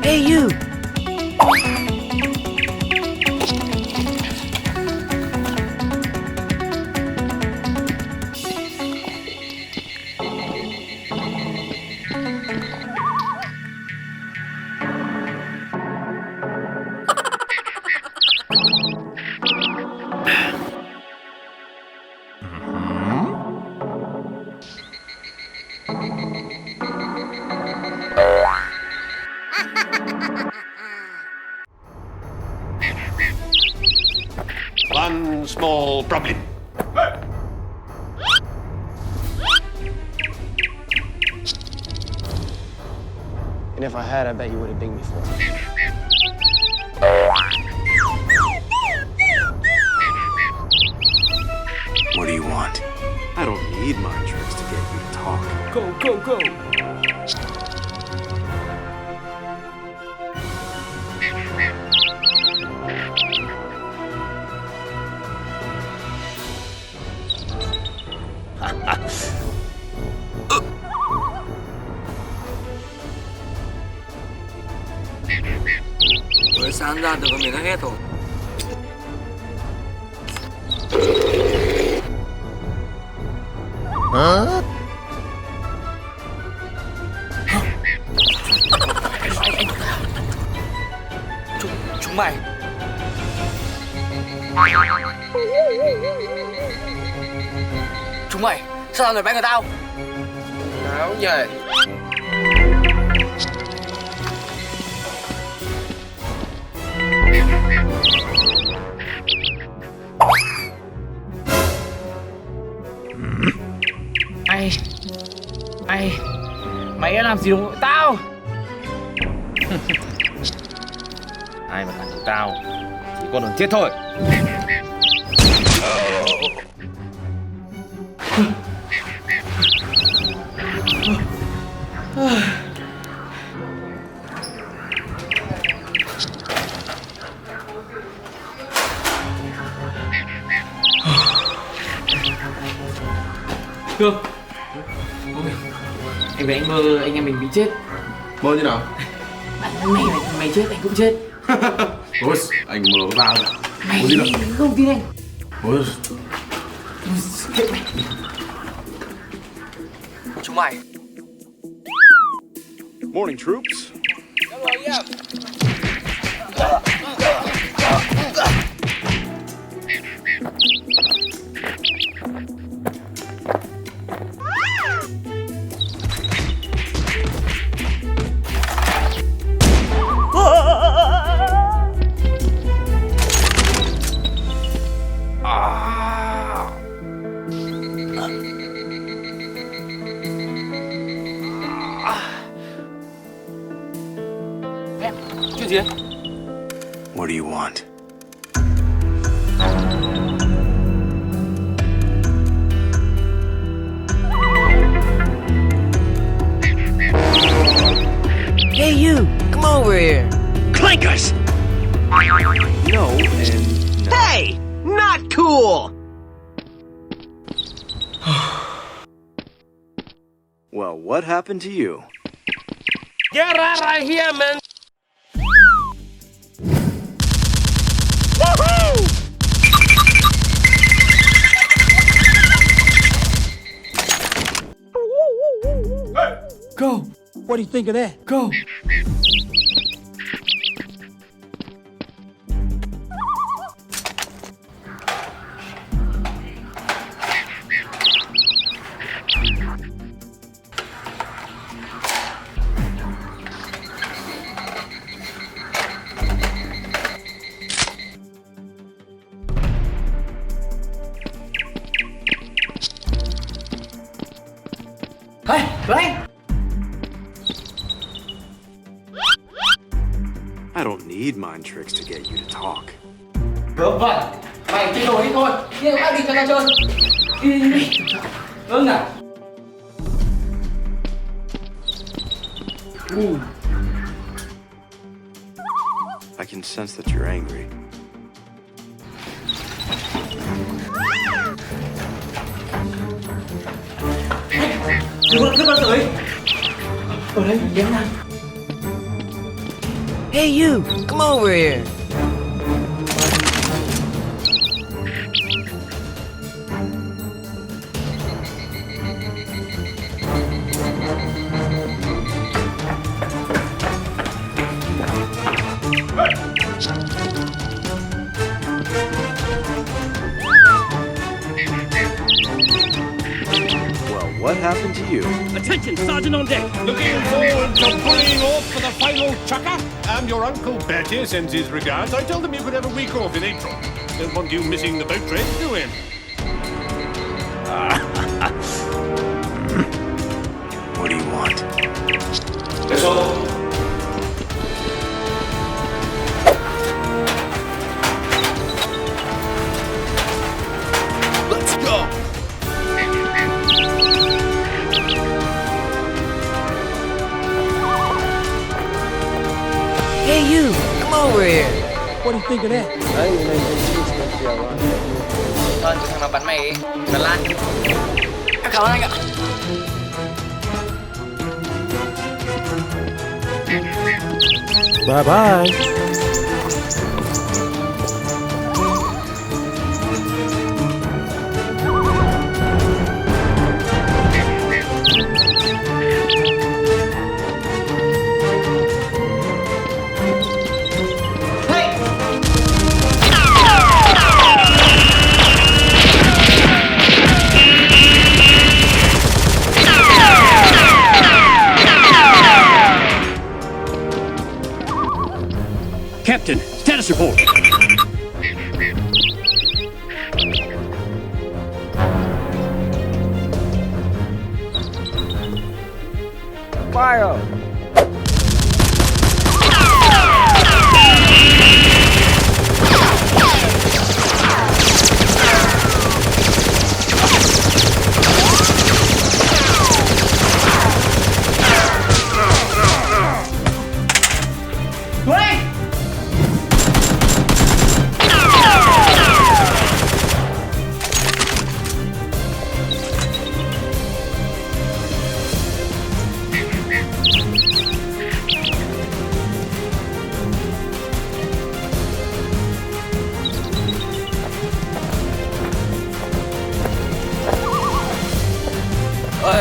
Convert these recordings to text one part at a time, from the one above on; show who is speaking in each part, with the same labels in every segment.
Speaker 1: Hey, you!
Speaker 2: One small problem.
Speaker 3: And if I had, I bet you would have dinged me for it.
Speaker 4: What do you want?
Speaker 5: I don't need mind tricks to get you to talk.
Speaker 3: Go, go, go!
Speaker 1: Mới sáng ra được con miếng hết rồi.
Speaker 4: Hả?
Speaker 1: Chúng mày. Chúng mày, sao làm người bắn người tao?
Speaker 3: Áo nhảy.
Speaker 1: Mày đã làm gì đồng đội tao?
Speaker 6: Ai mà thằng của tao chỉ còn đường chết thôi.
Speaker 1: Cương, anh về anh mơ anh em mình bị chết.
Speaker 5: Mơ như nào?
Speaker 1: Mày chết anh cũng chết.
Speaker 5: Ôi, anh mơ vào rồi.
Speaker 1: Mày không tin anh.
Speaker 5: Ôi.
Speaker 1: Chúng mày.
Speaker 5: Morning, troops.
Speaker 4: do you want?
Speaker 7: Hey, you! Come over here!
Speaker 4: Clankers!
Speaker 6: No, and no.
Speaker 7: Hey! Not cool!
Speaker 4: Well, what happened to you?
Speaker 3: Get out of here, man!
Speaker 1: Go.
Speaker 3: What do you think of that?
Speaker 1: Go. Hey, Black!
Speaker 4: I don't need mind tricks to get you to talk.
Speaker 1: Vâng vậy. Mày chơi đồ đi thôi. Đi qua đi cho tao chơi. Đi. Vâng nào.
Speaker 4: I can sense that you're angry.
Speaker 1: Đừng có bao tới. Ở đây nhắm nào.
Speaker 7: Hey, you! Come over here!
Speaker 4: Well, what happened to you?
Speaker 8: Attention, Sergeant on deck!
Speaker 2: Looking forward to pulling off for the final chucker? Your Uncle Bertie sends his regards. I told him you could have a week off in April. Don't want you missing the boat trip, do we?
Speaker 4: What do you want?
Speaker 5: Let's go.
Speaker 4: Let's go!
Speaker 7: Hey, you! Come over here!
Speaker 3: What do you think of that?
Speaker 6: I didn't even know you was gonna be around.
Speaker 1: Thôi, thằng nào bắn mày bắn lan. Cảm ơn anh ạ.
Speaker 3: Bye bye.
Speaker 8: Captain, status report.
Speaker 7: Fire!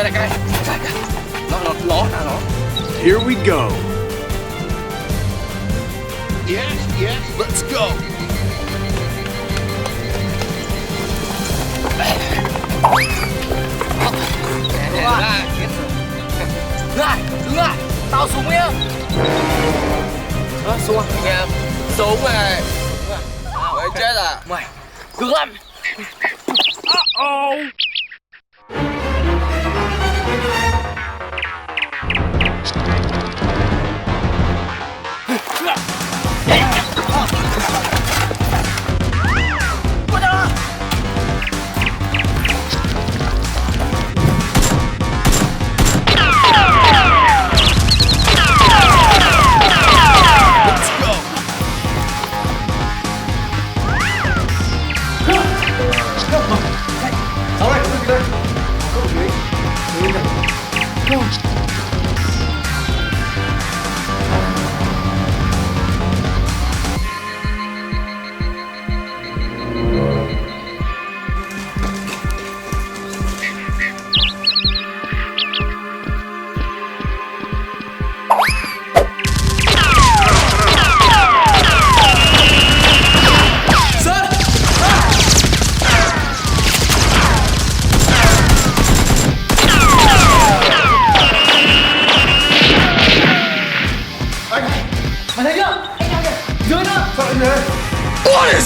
Speaker 1: Đại ca này. Nó.
Speaker 4: Here we go.
Speaker 2: Yes, yes.
Speaker 4: Let's go.
Speaker 1: Đứng lại. Tao súng nhá. Súng à? Nghe súng này. Mày chết à? Mày cứng lắm.
Speaker 8: Uh-oh!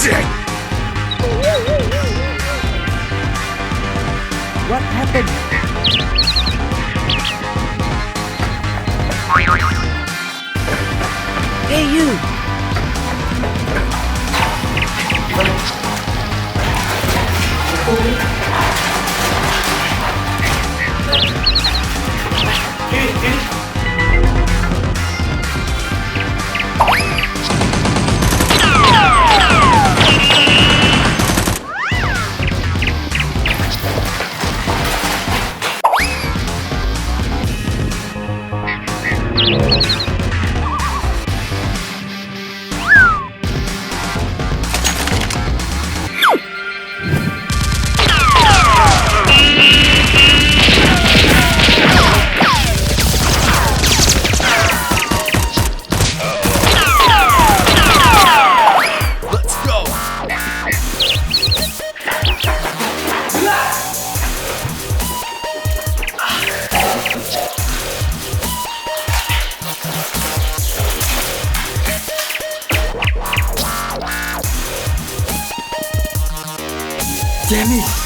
Speaker 4: Shit!
Speaker 7: What happened? Hey, you! Damn it!